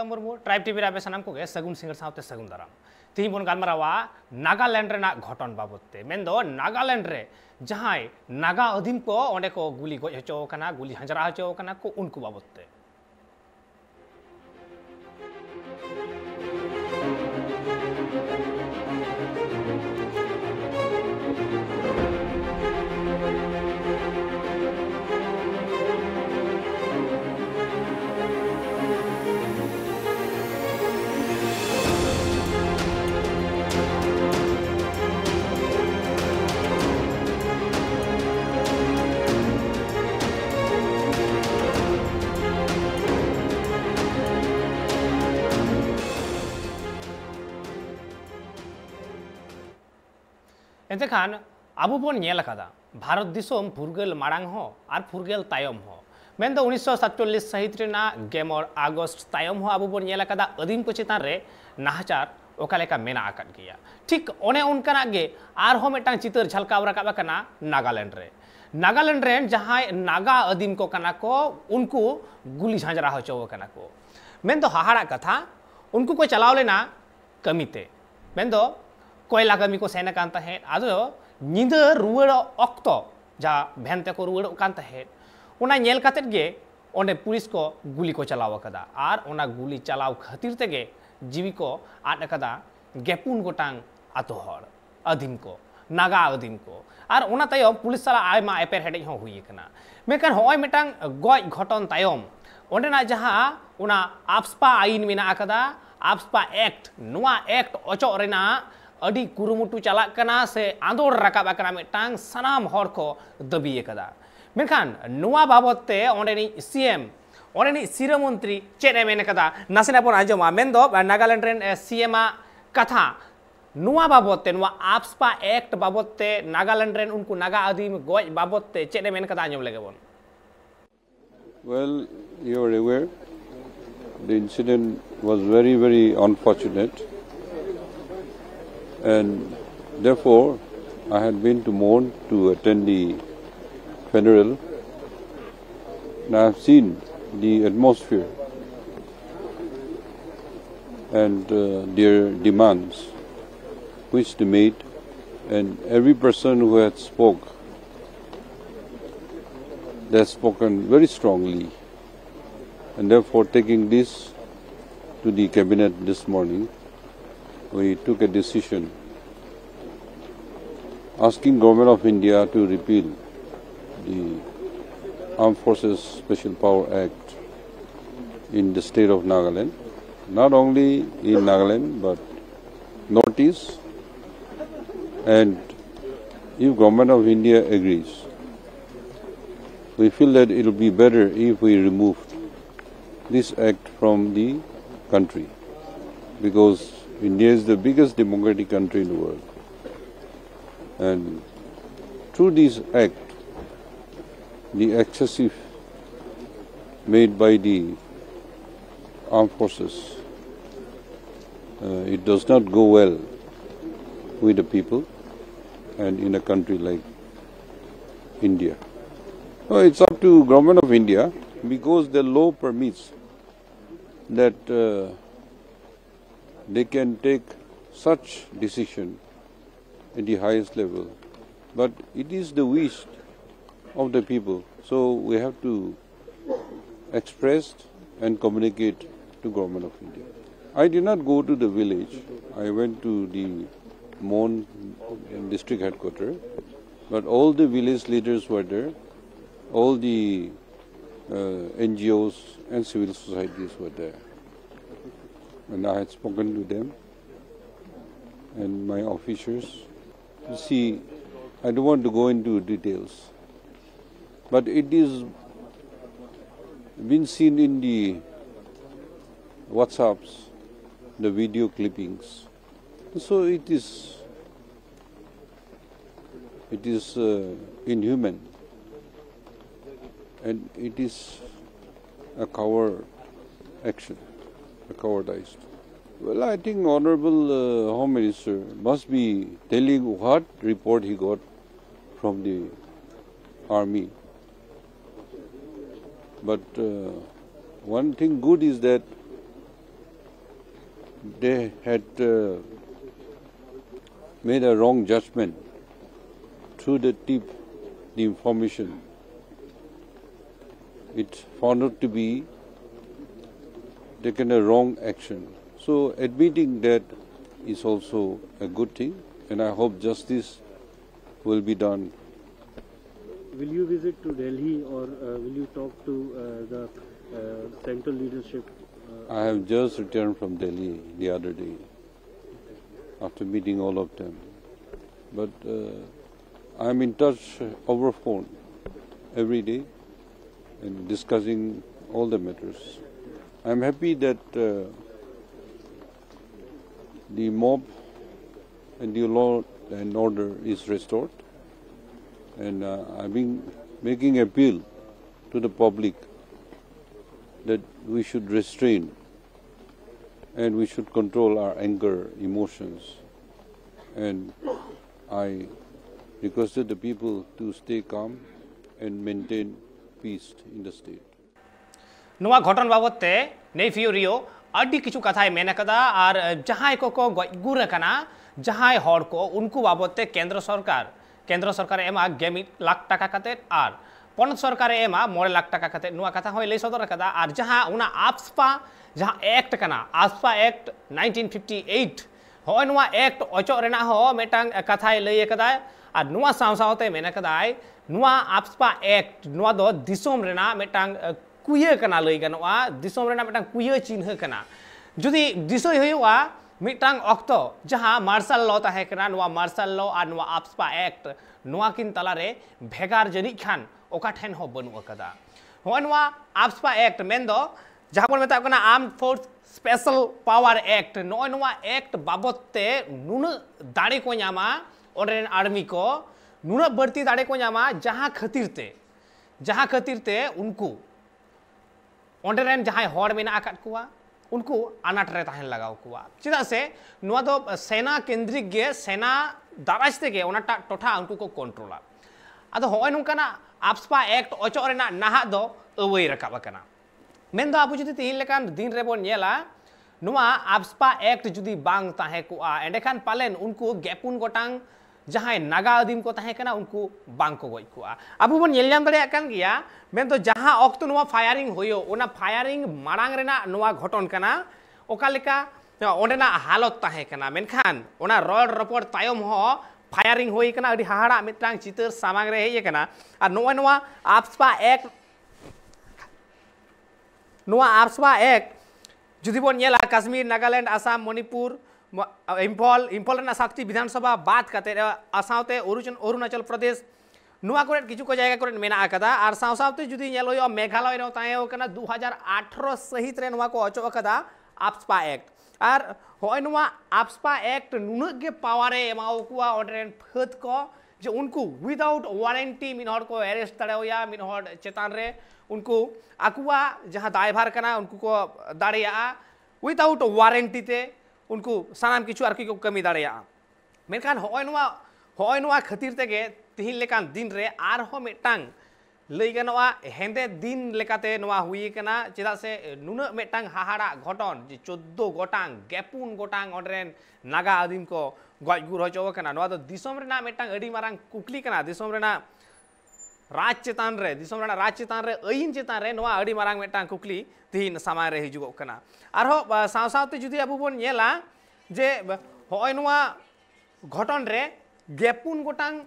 ᱫᱟᱫᱟ ᱢᱩᱨᱢᱩ ᱴᱨᱟइब टीवी ᱨᱮ ᱥᱟᱱᱟᱢ ᱠᱚᱜᱮ ᱥᱟᱹᱜᱩᱱ ᱥᱤᱸᱜᱟᱹᱲ ᱥᱟᱶᱛᱮ ᱥᱟᱹᱜᱩन ᱫᱟᱨᱟᱢ ᱛᱤᱦᱤᱧ ᱵᱚᱱ ᱜᱟᱞᱢᱟᱨᱟᱣᱟ नागालैंड ᱨᱮᱱᱟᱜ घटन बाबत ते मेंदो नागालैंड रे जहां नागा अधीन को ओंडे को गुली गज हचो कना गुली हंजरा हचो कना को उनको बाबत ते एतेखान आबो बन नेल कादा भारत दिसोम फुरगेल मारांग हो और फुरगेल तायम हो मेन दो 1947 सहित रेना गेमर अगस्त तायम हो आबो बन नेल कादा अधीन को चेतान रे नाहचार ओकालेका मेना आकाद गया ठीक ओने उनकाना गे आर हो मेटांग चितर झलकाव राकाब कना नागालैंड रे जहां नागा अधीन को कना को उनको गुली झांझरा हचो कना को मेन दो हाहाड़ा कथा उनको को चलाव लेना कमीते मेन दो कोयला कमी को सेना कांता है आदो निंद रुवड़ ऑक्तो जा भेंते को रुवड़ कांता है उना नेल कातेट गे ओंडे पुलिस को गुली को चलाव कदा आर उना गुली चलाव खातिर तेगे जीवी को आट कदा गेपुन गोटांग आतो हर अधीन को नागा अधीन को आर उना तायम पुलिस साला आयमा एपेर हेडेज हो हुई कना मेकन होय मिटांग गज घटन तायम ओंडेना जहां उना आफ्सपा आईन मेना कदा आफ्सपा एक्ट नुआ एक्ट ओचो रेना अडी कुरुमुटु चला कना से आंदोड़ रकाब कना मिटांग सनाम हर को दबी कदा मेखान नुआ बाबते ओंडेनी सीएम ओंडेनी सिरा मंत्री चेने मेन कदा नासेना पन आजमा मेंदो नागालैंड रेन सीएम कथा नुआ बाबते नुआ आफ्सपा एक्ट बाबते नागालैंड रेन उनको नागा आदिम गज बाबते चेने मेन कदा आजम लेगे bone Well, you are aware the incident was very unfortunate. And therefore, I had been to Mon to attend the funeral, and I have seen the atmosphere and their demands, which they made, and every person who had they have spoken very strongly, and therefore taking this to the cabinet this morning, we took a decision asking Government of India to repeal the Armed Forces Special Power Act in the state of Nagaland, not only in Nagaland but Northeast, and if Government of India agrees, we feel that it will be better if we remove this act from the country, because India is the biggest democratic country in the world, and through this act, the excessive made by the armed forces, it does not go well with the people and in a country like India. No, it's up to Government of India, because the law permits that they can take such decision at the highest level, but it is the wish of the people, so we have to express and communicate to Government of India. I did not go to the village. I went to the Mon district headquarters, but all the village leaders were there, all the NGOs and civil societies were there. And I had spoken to them and my officers. You see, I don't want to go into details, but it is been seen in the WhatsApps, the video clippings. So it is inhuman, and it is a coward action. Cowardized. Well, I think Honorable Home Minister must be telling what report he got from the army. But one thing good is that they had made a wrong judgment through the information. It found out to be taken a wrong action. So admitting that is also a good thing, and I hope justice will be done. Will you visit to Delhi, or will you talk to the central leadership? I have just returned from Delhi the other day after meeting all of them. But I am in touch over phone every day and discussing all the matters. I am happy that the mob and the law and order is restored, and I've been making appeal to the public that we should restrain and we should control our anger, emotions, and I requested the people to stay calm and maintain peace in the state. नुआ घटन बाबते नेफियोरियो अड्डी किचु कथाय main कदा और जहां को गुर कना जहां हर को उनको बाबते केंद्र सरकार एमा 1 लाख टाका कते और पनत सरकार एमा 9 लाख टाका कते नुआ कथा होय लै सदर कदा और जहां उना आप्सपा जहां एक्ट कना आप्सपा एक्ट 1958 होय नुआ एक्ट अचो रेना हो मेटांग कथाय लै कदा और नुआ सावसावते मेन कदाय नुआ आप्सपा एक्ट नुआ दो दिसोम रेना मेटांग कुया कना लै गनवा दिसोम रेना मेटांग कुया चिन्ह कना जुदी दिसोय होयवा मिटांग अक्तो जहां मार्शल लॉ ताहे कना नुआ मार्शल लॉ और नुआ आप्सपा एक्ट नुआ किन तलारे भेगार जनी खान ओका ठेन हो बनु अकदा हो नुआ आप्सपा एक्ट मेंदो जहां पर मेता कना arm force special power act नुआ एक्ट बाबतते नुन दाड़े को न्यामा ओरेन आर्मी को नुन बढ़ती दाड़े को न्यामा जहां खतिरते उनको ओंडेरेन जहां हर मेना आकात कुआ उनको अनाट रे ताहेन लगाव कुआ चिदा से नुआ दो सेना केंद्रिक गे सेना दाराजते गे ओनाटा टोठा उनको को कंट्रोला अदो होय नुकाना आप्सपा एक्ट अचो रेना नाहा दो अवै रकाब कना मेन दो आबु जुदी तीन लेकान दिन रे बोन नेला नुआ आप्सपा एक्ट जुदी बांग ताहे कुआ एंडेखान पालेन उनको गेपुन गोटांग जहां नागा आदिम को ताहे कना उनको बांग को गय कुआ आबु बोन नेल नाम दरे कान गिया मेन तो जहां ऑक्ट नुआ फायरिंग होयो ओना फायरिंग मारांग रेना नुआ घटन कना ओका लेका ओंडेना हालत ताहे कना मेनखान ओना रॉड रिपोर्ट तायम हो फायरिंग होई कना अडी हाहाड़ा मिटांग चितर सामांग रे हेय कना आ नुआ आप्सपा एक्ट जुदी बोन नेला कश्मीर नागालैंड आसाम मणिपुर इम्फल रेना सातटी विधानसभा बात करते आसावते अरुणाचल प्रदेश नुआ को किछु को जायगा को मेना आकदा और सावसावते जुदी नेल होयो मेघालय नो तायो कना 2018 सहित रे नुआ को अचो अकदा आप्सपा एक्ट और होय नुआ आप्सपा एक्ट नुन गे पावरे एमाओ कुआ ऑर्डरेन फत को जो उनको विदाउट वारंटी मिनहर को अरेस्ट दाड़ेया मिनहर चेतान रे उनको आकुआ जहां दायभार कना उनको को दाड़ेया विदाउट वारंटी ते उनको सानाम किछु आरकी को कमी दाड़ेया मेनखान होय नुआ खातिर तेगे तिहिन लेकान दिन रे आर हो मेटांग लई गनवा हेंदे दिन लेकाते नुआ हुई कना चेदा से नुन मेटांग हाहाड़ा घटन जे 14 गोटांग गेपुन गोटांग ऑर्डरेन नागा आदिम को गज गुर होचो कना नुआ दो दिसोम रेना मेटांग अडी मारांग कुकली कना दिसोम रेना राज चेतान रे अइन चेतान रे नुआ अडी मारांग मेटांग कुकली तिहिन सामाय रे हिजुगो कना आरो सावसावते जुदी आबु बोन नेला जे होय नुआ घटन रे गेपुन गोटांग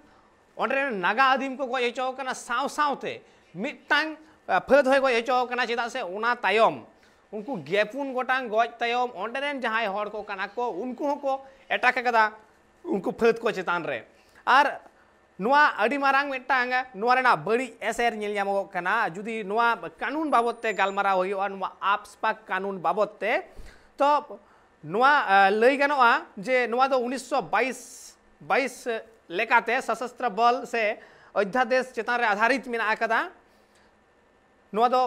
ओंडरे नागा आदिम को गय हेचो कना सावसावते मिटांग फद होय गय हेचो कना चेदा से ओना तायम उनको गेपुन गोटांग गज तायम ओंडरेन जहाय हर को कना को उनको को एटाक कदा उनको फद को चेतान रे आर नुआ अडी मारांग मिटांग नुआ रेना बड़ी एसर नेल न्यामो कना जुदी नुआ कानून बाबतते गालमारा होयो नुआ आप्सपा कानून बाबतते तो नुआ लई गनोआ जे नुआ दो 1922 लेकाते सशस्त्र बल से अध्यादेश चेतान रे आधारित मेना आकदा नुआ दो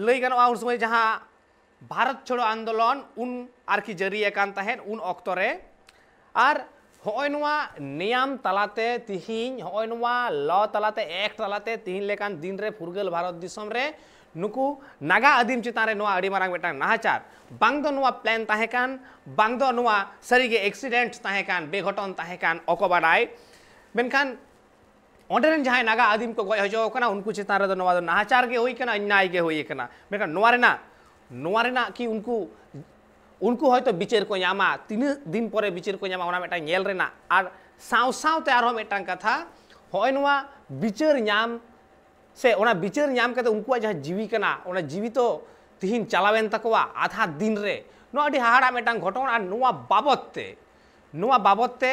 लई गनोआ उन समय जहां भारत छोड़ो आंदोलन उन आरकी जरिए कान ताहेन उन ऑक्टो रे आर होय नुआ नियम तलाते तिहिन होय नुआ लॉ तलाते एक्ट तलाते तिहिन लेकान दिन रे फुरगल भारत दिसम रे नुकु नागा आदिम चितान रे नोआ अड़ी मारांग मिटांग नाहाचार बांग दो नोआ प्लान ताहेकान बांग दो नोआ सरीगे एक्सीडेंट ताहेकान बेघटन ताहेकान ओको बाडाय मेनखान ओंडेरन जहां नागा आदिम को गय हजो कना उनको चितान रे दो नोआ दो नाहाचार गे होई कना अन्याय गे होई कना मेनखान नोआ रेना कि उनको हयतो बिचार को ᱧᱟᱢᱟ तीन दिन परे बिचार को ᱧᱟᱢᱟ ओना मेटा नेल रेना आर साव सावते आरो मेटांग कथा होय नोआ बिचार ᱧᱟᱢ से ओना बिचार ᱧᱟᱢ कते उनको जहां जीवी कना ओना जीवी तो तिहिन चलावेन तकवा आधा दिन रे नो अडी हाहाड़ा मेटांग घटना आर नोआ बाबतते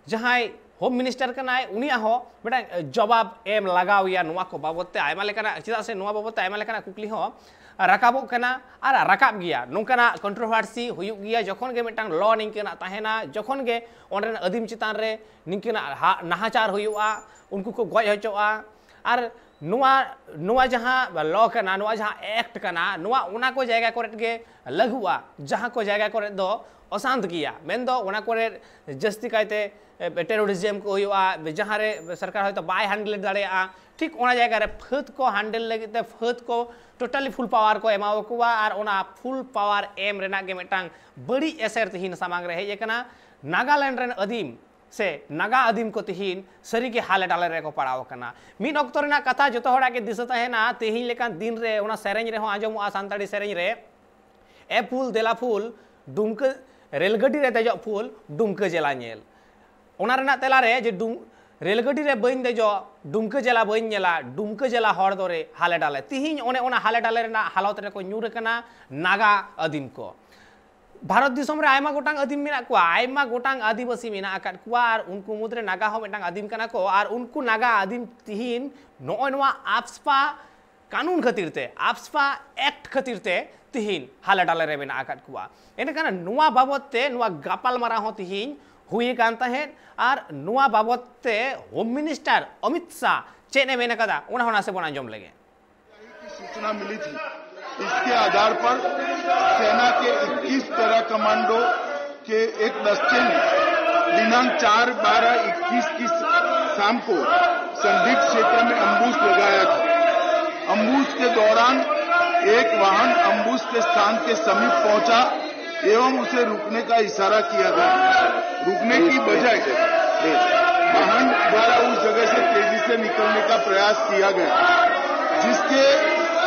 जहां होम मिनिस्टर कनाय उनिया हो मेटा जवाब एम लगाव या नोआ को बाबतते आयमा लेकाना चिदा से नोआ बाबतते आयमा लेकाना कुकली हो राकाबो कना आर राकाब गया नोंकाना कंट्रोवर्सी हुयुग गया जखन गे मेटांग लॉ निंकेना ताहेना जखन गे ओंडेन आदिम चितान रे निंकेना नाहाचार हुयुआ उनको को गय हचोआ आर नोआ जहां लॉ कना नोआ जहां एक्ट कना नोआ ओना को जायगा करे गे लगुआ जहां को जायगा करे दो अशांत गया मेन दो ओना करे जस्ती कायते टेरोरिज्म को हुयुआ जहां रे सरकार हयतो बाय हैंडल दाड़ेया ठीक ओना जायगा रे फत को हैंडल लगिते फत को टोटली फुल पावर को एमाव कुआ आर ओना फुल पावर एम रेना गे मेटांग बड़ी एसर तिहिन सामांग रे हे कना नागालैंड रेन आदिम से नागा आदिम को तिहिन सरी के हाले डाले रे को पड़ाव कना मिन ऑक्टो रेना कथा जतो होड़ा के दिसत है ना तिहिन लेकान दिन रे ओना सेरेंज रे हो आजम आ सांताड़ी सेरेंज रे ए फूल देला फूल दुमक रेलगाड़ी रे देजो फूल दुमक जेला नेल ओना रेना तेला रे जे रेलगाड़ी रे बइन देजो दुमक जेला बइन नेला दुमक जेला हर दोरे हाले डाले तिहिन ओने ओना हाले डाले रेना हालत रे को न्यूर कना नागा आदिम को भारत दिसम रे आयमा गोटांग आदिम मेना को आयमा गोटांग आदिवासी मेना आकाद को आर उनको मुद्रे नागा हो मेटांग आदिम कना को आर उनको नागा आदिम तिहिन नोय नोआ आफ्सपा कानून खातिरते आफ्सपा एक्ट खातिरते तिहिन हाले डाले रे मेना आकाद को एने कना नोआ बाबतते नोआ गापाल मारा हो तिहिन हुई कान ताहेन आर नोआ बाबतते होम मिनिस्टर अमित शाह चेने मेना कदा ओना होना से बना जम लगे सूचना मिली थी इसके आधार पर सेना के 21 पैरा कमांडो के एक दस्ते ने दिनांक 4/12/21 की शाम को संदिग्ध क्षेत्र में अम्बुश लगाया था। अम्बुश के दौरान एक वाहन अम्बुश के स्थान के समीप पहुंचा एवं उसे रुकने का इशारा किया गया। रुकने की बजाय वाहन द्वारा उस जगह से तेजी से निकलने का प्रयास किया गया, जिसके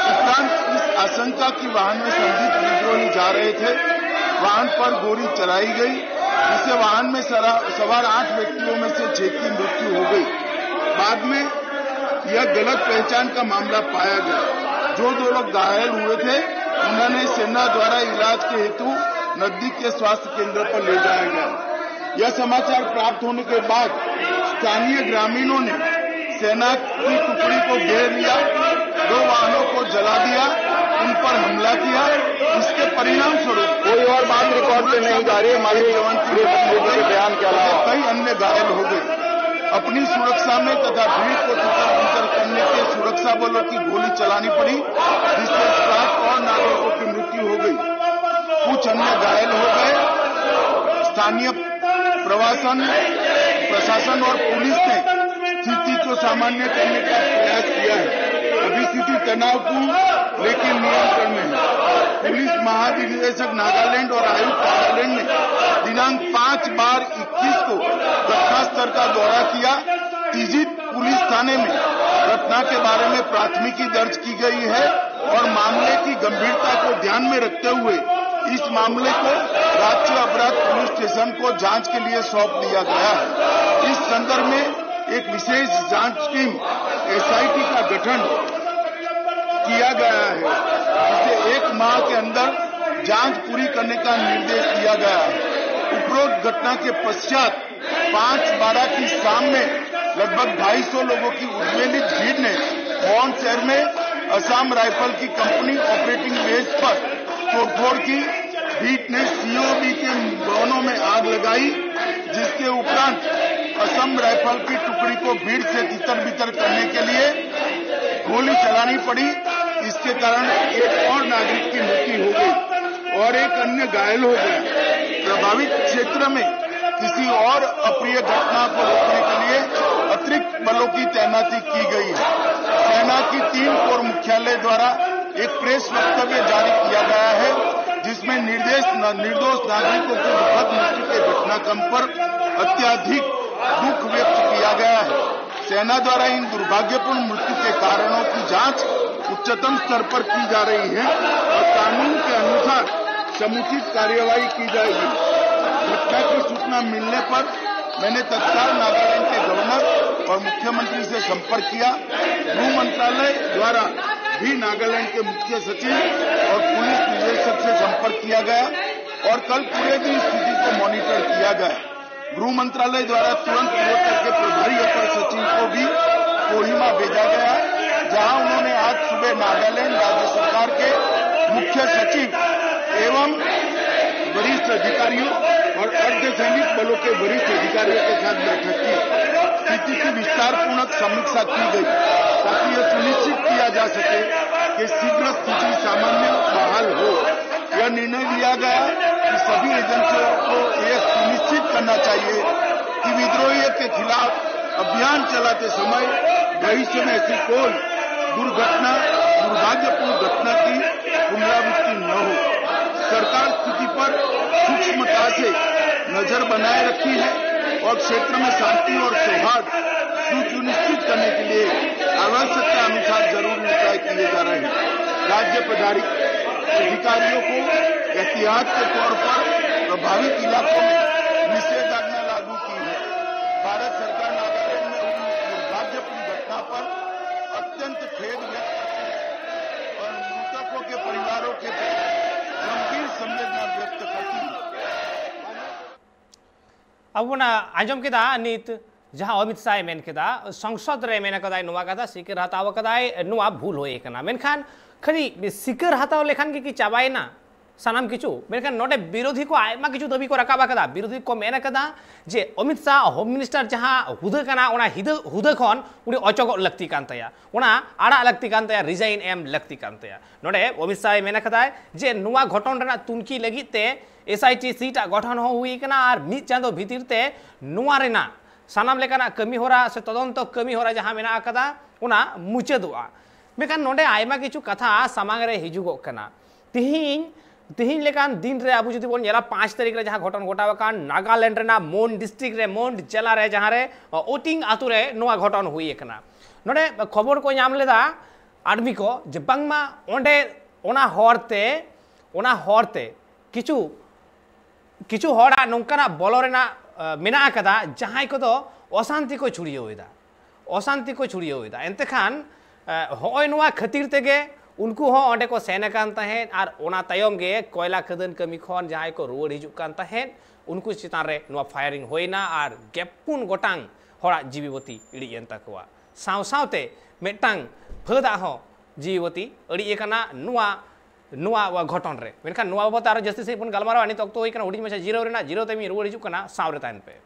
उपरांत इस आशंका की वाहन में संदिग्ध विद्रोही जा रहे थे, वाहन पर गोली चलाई गई, जिससे वाहन में सवार 8 व्यक्तियों में से 6 की मृत्यु हो गई। बाद में यह गलत पहचान का मामला पाया गया। जो 2 लोग घायल हुए थे उन्होंने सेना द्वारा इलाज के हेतु नजदीक के स्वास्थ्य केंद्र पर ले जाया गया। यह समाचार प्राप्त होने के बाद स्थानीय ग्रामीणों ने सेना की टुकड़ी को घेर लिया, 2 वाहनों को जला दिया, उन पर हमला किया। इसके परिणाम स्वरूप कोई और बात रिकॉर्ड में नहीं जा रही है, हमारे जवान की बयान के अलावा कई अन्य घायल हो गए। अपनी सुरक्षा में तथा भीड़ को तितर-बितर करने के सुरक्षा बलों की गोली चलानी पड़ी, जिससे 7 और नागरिकों की मृत्यु हो गई, कुछ अन्य घायल हो गए। स्थानीय प्रशासन और पुलिस ने स्थिति को सामान्य करने का प्रयास किया है। अभी स्थिति तनावपूर्ण लेकिन नियंत्रण में है। पुलिस महानिदेशक नागालैंड और आयुक्त नागालैंड ने दिनांक 5/21 को घटना स्थल का दौरा किया। तिजित पुलिस थाने में घटना के बारे में प्राथमिकी दर्ज की गई है और मामले की गंभीरता को ध्यान में रखते हुए इस मामले को राज्य अपराध पुलिस स्टेशन को जांच के लिए सौंप दिया गया है। इस संदर्भ में एक विशेष जांच टीम SIT का गठन किया गया है, जिसे 1 माह के अंदर जांच पूरी करने का निर्देश दिया गया है। उपरोक्त घटना के पश्चात 5/12 की शाम में लगभग 250 लोगों की उद्वेलित भीड़ ने मोहन शहर में असम राइफल की कंपनी ऑपरेटिंग बेस पर तोड़फोड़ की। भीड़ ने COB के भवनों में आग लगाई, जिसके उपरांत असम राइफल की टुकड़ी को भीड़ से तितर-बितर करने के लिए गोली चलानी पड़ी। इसके कारण एक और नागरिक की मृत्यु हो गई और एक अन्य घायल हो गया। प्रभावित क्षेत्र में किसी और अप्रिय घटना को रोकने के लिए अतिरिक्त बलों की तैनाती की गई है। सेना की 3 कोर मुख्यालय द्वारा एक प्रेस वक्तव्य जारी किया गया है जिसमें निर्दोष नागरिकों को दुखद मृत्यु के घटनाक्रम पर अत्यधिक दुख व्यक्त किया गया है। सेना द्वारा इन दुर्भाग्यपूर्ण मृत्यु के कारणों की जांच उच्चतम स्तर पर की जा रही है और कानून के अनुसार समुचित कार्यवाही की जाएगी। घटना की सूचना मिलने पर मैंने तत्काल नागालैंड के गवर्नर और मुख्यमंत्री से संपर्क किया। गृह मंत्रालय द्वारा भी नागालैंड के मुख्य सचिव और पुलिस निदेशक से संपर्क किया गया और कल पूरे दिन स्थिति को मॉनिटर किया गया। गृह मंत्रालय द्वारा तुरंत पूर्वोत्तर के प्रभारी अपर सचिव को भी कोहिमा भेजा गया, जहां उन्होंने आज सुबह नागालैंड राज्य सरकार के मुख्य सचिव एवं वरिष्ठ अधिकारियों और अर्धसैनिक बलों के वरिष्ठ अधिकारियों के साथ बैठक की। स्थिति की विस्तारपूर्वक समीक्षा की गई ताकि यह सुनिश्चित किया जा सके कि शीघ्र स्थिति सामान्य बहाल हो। यह निर्णय लिया गया कि सभी एजेंसियों को यह सुनिश्चित करना चाहिए कि विद्रोहियों के खिलाफ अभियान चलाते समय भविष्य में ऐसी कोई दुर्भाग्यपूर्ण घटना की पुनरावृत्ति न हो। सरकार स्थिति पर सूक्ष्मता से नजर बनाए रखी है और क्षेत्र में शांति और सौहार्द सुनिश्चित करने के लिए आवश्यकता अनुसार जरूरी उपाय किए जा रहे हैं। राज्य प्रभारी अधिकारियों को एहतियात के तौर पर प्रभावित इलाकों में निषेधाज्ञा लागू की है। भारत सरकार नागालैंड में हुई दुर्भाग्यपूर्ण घटना पर अत्यंत खेद व्यक्त करती है और मृतकों के परिवारों के प्रति गंभीर संवेदना व्यक्त करती है। अब आंजम केदा नित जहां अमित शाह मेन केदा संसद रे मेन कदाय नुआ कदा सिकर हताव कदाय नुआ भूल होए कना मेनखान खरी सिकर हताव लेखान के कि चाबायना सानाम किचु मेनखान नोडे विरोधी को आयमा किचु दबी को रकाबा कदा विरोधी को मेन कदा जे अमित शाह होम मिनिस्टर जहां हुदा कना ओना हुदा खन उनी अचोग लगती कान तया ओना आड़ा लगती कान तया रिजाइन एम लगती कान तया नोडे अमित शाह मेन कदा जे नुआ घटन रेना तुनकी लगिते एसआईटी सीट गठन हो हुई कना और मिद चांदो भीतर ते नुआ रेना सानाम लेकाना कमी होरा से तदंत कमी होरा जहां मेना कदा ओना मुचेदुआ मेखान नोडे आयमा किचु कथा सामांग रे हिजुगो कना तिहिन लेकान दिन रे आबु जुदी बोन नेला 5 तारीख रे जहां घटन घटावा कान नागालैंड रेना मोन डिस्ट्रिक्ट रे मोन जिला रे जहां रे ओटिंग आतु रे नोआ घटन हुई कना नोडे खबर को नाम लेदा आदमी को जे बांगमा ओंडे ओना हरते किचु हड़ा नोंकाना बलो रेना मेना कदा जहां को तो अशांति को छुड़ियोदा एंते खान होय नोआ खातिर तेगे उनको हो ओंडे को सेन कान तहेन आर ओना तायम गे कोयला खदन कमी खन जहां को रुआड़ हिजुक कान तहेन उनको चितान रे नोआ फायरिंग होइना आर गेपुन गोटांग हड़ा जीवीबती इड़ी एंता कोआ सावते मेटांग फदा हो जीवीबती अड़ी एकना नुआ घटन रे मेनखान नुआ बाबत आरो जस्ती से पुन गलमारो आनी तक्तो होई कना हुडी मछा जीरो रेना जीरो तेमी रुआड़ हिजुक कना सावरे तान पे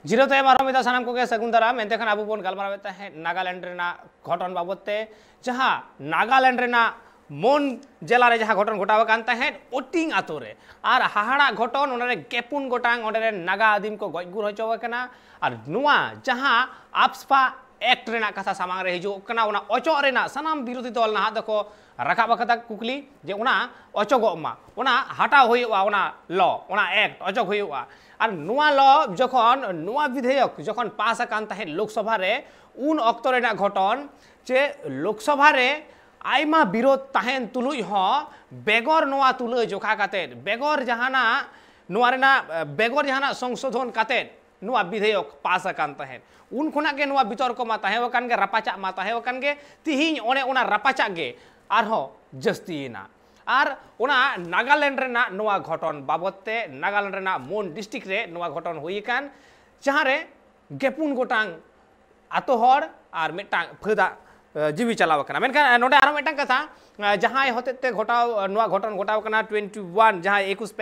जीरो तय मारो मिता सानाम को के सगुंदरा मेनते खान आबू बोन गलमारावेता है नागालैंड रेना घटन बाबते जहां नागालैंड रेना मोन जिला रे जहां घटन घटावा कानता है ओटिंग आतो रे आर हाहाड़ा घटन ओनरे गेपुन गोटांग ओनरे नागा आदिम को गजगुर होचो कना आर नुआ जहां आपसपा एक्ट रेना कथा सामांग रे हिजो कना ओना अचो रेना सानाम विरोधी दल ना दको राकाबा कथा कुकली जे ओना अचोगमा ओना हटा होइवा ओना लॉ ओना एक्ट अचोग होइवा और नुआ लॉ जखन नुआ विधेयक जखन पास आकान तहे लोकसभा रे उन अक्त रेना घटन जे लोकसभा रे आयमा विरोध तहेन तुलुई हो बेगर नुआ तुलुई जोखा काते बेगर जहाना नुआ रेना बेगर जहाना संशोधन काते नुआ विधेयक पास आकान तहेन उन खुना के नुआ बितर्क मा तहे वकान गे रापाचा मा तहे वकान गे तिहिन ओने ओना रापाचा गे आरहो जस्तीना और उना नागालैंड रेना नोआ घटन बाबदते नागालैंड रेना मोन डिस्ट्रिक्ट रे नोआ घटन हुई कान जहां रे गेपुन गोटांग आतो हर और मिटांग फदा जीवी चलाव कना मेनखान नोडे आरो मिटांग कथा जहां होते घटाव नोआ घटन घटाव कना 21 जहां 21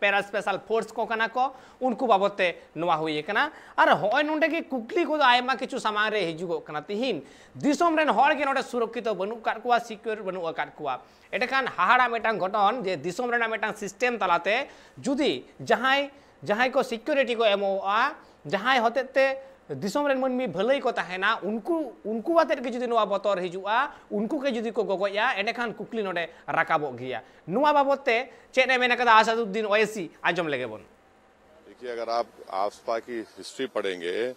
पैरा स्पेशल फोर्स को कना को उनको बाबदते नोआ हुई कना और होय नोडे की कुकली को आयमा किछु सामान रे हिजुगो कना तिहिन दिसोम रेन हर के नोडे सुरक्षित बनु काट कुआ सिक्योर बनु काट कुआ एटकान हाहाड़ा मिटांग घटन जे दिसोम रेना मिटांग सिस्टम तलाते जुदी जहां को सिक्योरिटी को एमोआ जहां होते दिसोम रेन मनमी भलाई को तहना उनको बातेर के जुदी नोआ बतर हिजुआ उनको के जुदी को गोगोया एनेखान कुकली नोडे राकाबो गिया नोआ बाबते चेद ए मेना कदा आसादुद्दीन ओवैसी आजम लेगे बन। देखिए, अगर आप आफ्सपा की हिस्ट्री पढ़ेंगे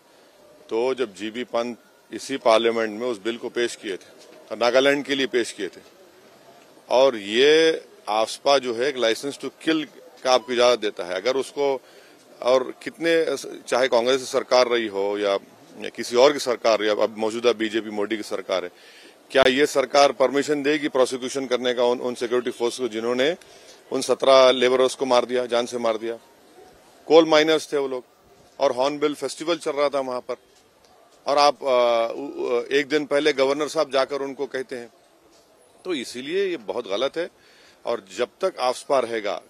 तो जब जीबी पंत इसी पार्लियामेंट में उस बिल को पेश किए थे तो नागालैंड के लिए पेश किए थे और ये आफ्सपा जो है एक लाइसेंस टू किल का आपको इजाजत देता है। अगर उसको और कितने चाहे कांग्रेस की सरकार रही हो या किसी और की सरकार या अब मौजूदा बीजेपी मोदी की सरकार है, क्या ये सरकार परमिशन देगी प्रोसिक्यूशन करने का उन सिक्योरिटी फोर्स को जिन्होंने उन 17 लेबरर्स को मार दिया, जान से मार दिया। कोल माइनर्स थे वो लोग और हॉर्नबिल फेस्टिवल चल रहा था वहां पर और आप एक दिन पहले गवर्नर साहब जाकर उनको कहते हैं, तो इसीलिए ये बहुत गलत है। और जब तक आफ्सपा रहेगा,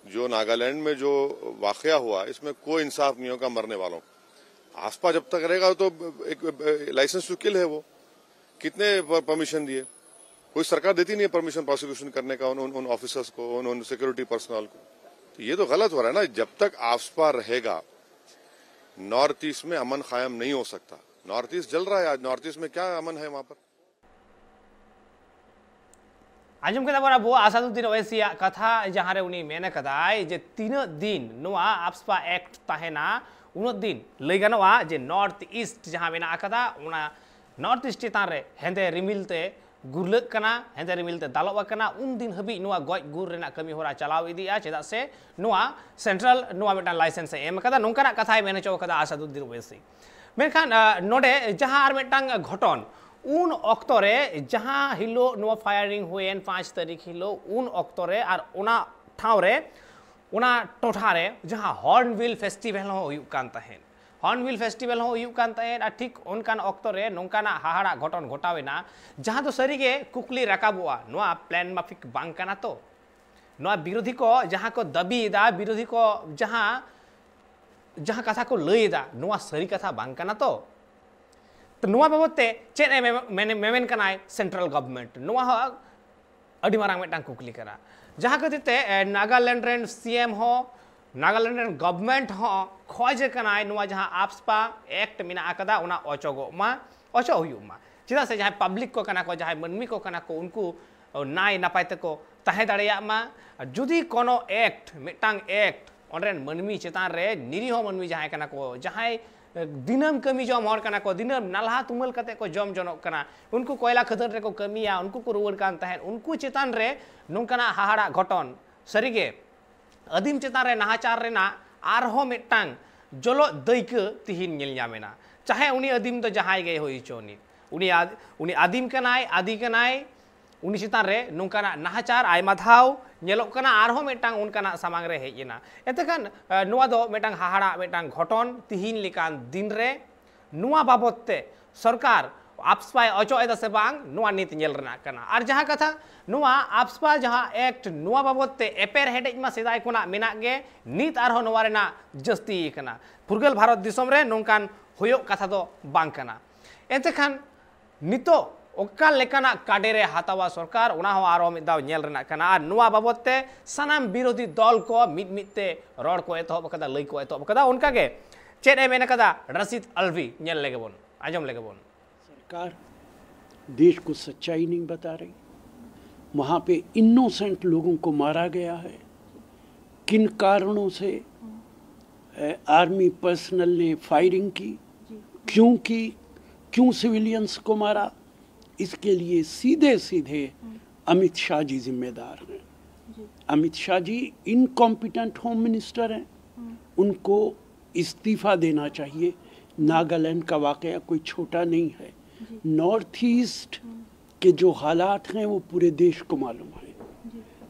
जो नागालैंड में जो वाकया हुआ इसमें कोई इंसाफ नहीं होगा मरने वालों को। आफ्सपा जब तक रहेगा तो एक लाइसेंस टू किल है, वो कितने परमिशन दिए, कोई सरकार देती नहीं है परमिशन प्रोसिक्यूशन करने का उन ऑफिसर्स को, उन सिक्योरिटी पर्सनल को। तो ये तो गलत हो रहा है ना। जब तक आफ्सपा रहेगा नॉर्थ ईस्ट में अमन कायम नहीं हो सकता। नॉर्थ ईस्ट जल रहा है आज, नॉर्थ ईस्ट में क्या अमन है वहां पर। आजम कदा बरा बो आसादुद्दीन ओवैसी कथा जहां रे उनी मेने कदाय जे 3 दिन नोआ आफ्सपा एक्ट ताहेना 3 दिन लई गनवा जे नॉर्थ ईस्ट जहां मेना कदा उना नॉर्थ ईस्ट चितान रे हेंदे रिमिलते गुरलक कना हेंदे रिमिलते दालवा कना उन दिन हबी नोआ गoj गुर रेना कमी होरा चलाव इदिया चेदा से नोआ सेंट्रल नोआ मेटा लाइसेंस एम कदा नोंकाना कथाय मेने चो कदा आसादुद्दीन ओवैसी मेनखान नोडे जहां आर मेटांग घटन उन अक्तरे जहां हिलो नो फायरिंग हुए 5 तारीख हिलो उन अक्तरे और उना ठावरे उना टोठारे जहां हॉर्नबिल फेस्टिवल हो हुयुक कान तहेन हॉर्नबिल फेस्टिवल हो हुयुक कान तहेन और ठीक उनकान अक्तरे नोंकाना हाहाड़ा घटन घटावेना जहां तो सरीगे कुकली राकाबुआ नोआ प्लान माफिक बांग काना तो नोआ विरोधी को जहां को दबीदा विरोधी को जहां कथा को लईदा नोआ सरी कथा बांग काना तो नोआ बाबते चेद मेमेन कनाय सेंट्रल गवर्नमेंट नोआ अडी मारांग मेटांग कुकली करा जहां खातिर नागालैंड रेन सीएम हो नागालैंड रेन गवर्नमेंट हो खोज कनाय नोआ जहां आफ्सपा एक्ट मिना आकदा उना ओचोगो मा ओचो हुयुमा चिदा से जहां पब्लिक को कना को जहां मनमी को कना को उनको नाय नापाय तको ताहे दाड़िया मा जुदी कोनो एक्ट मेटांग एक्ट ओनरेन मनमी चितान रे निरीहो मनमी जहां कना को जहां दिनम कमी जम हर कना को दिनम नालहा तुमल कते को जम जनक कना उनको कोयला खदर रे को कमिया उनको को रुवर कान तहन उनको चितान रे नोंकाना हाहाड़ा घटन सरीगे अदीम चितान रे नाहाचार रेना आरहो मिटांग जलो दैक तिहिन नेल ᱧᱟᱢᱮना चाहे उनी अदीम तो जहां गए होई चोनी उनी आदिम कनाय आदि कनाय उनी चितान रे नोंकाना नाहाचार आयमा धाव नेलोक कना आरहो मिटांग उनकाना सामांग रे हेजना एतकान नोआ दो मिटांग हाहाड़ा मिटांग घटन तिहिन लिकान दिन रे नोआ बाबतते सरकार आफ्सपा अचो एदा से बांग नोआ नीत नेल रना कना आर जहां कथा नोआ आफ्सपा जहां एक्ट नोआ बाबतते एपेर हेडेज मा सेदाय कोना मेना गे नीत आरहो नोआ रेना जस्ती कना फुरगल भारत दिसम रे नोंकान होयो कथा दो बांग कना एतकान नितो ओका लेकाना काडेरे हातावा सरकार उना हो आरो मिद दाव नेल रेना कना आर नोआ बाबतते सनाम विरोधी दल को मिदमिदते रड़ को एतहब कदा लई को एतहब कदा उनका के चेद ए मेना कदा रशीद अलवी नेल लेगे बोन आजम लेगे बोन सरकार देश को सच्चाई नहीं बता रही। वहाँ पे इनोसेंट लोगों को मारा गया है। किन कारणों से आर्मी पर्सनल ने फायरिंग की, क्यों सिविलियंस को मारा, इसके लिए सीधे सीधे अमित शाह जी जिम्मेदार हैं। Amit Shah ji incompetent home minister हैं, उनको इस्तीफा देना चाहिए। नागालैंड का वाकया कोई छोटा नहीं है। नॉर्थ ईस्ट के जो हालात हैं वो पूरे देश को मालूम है।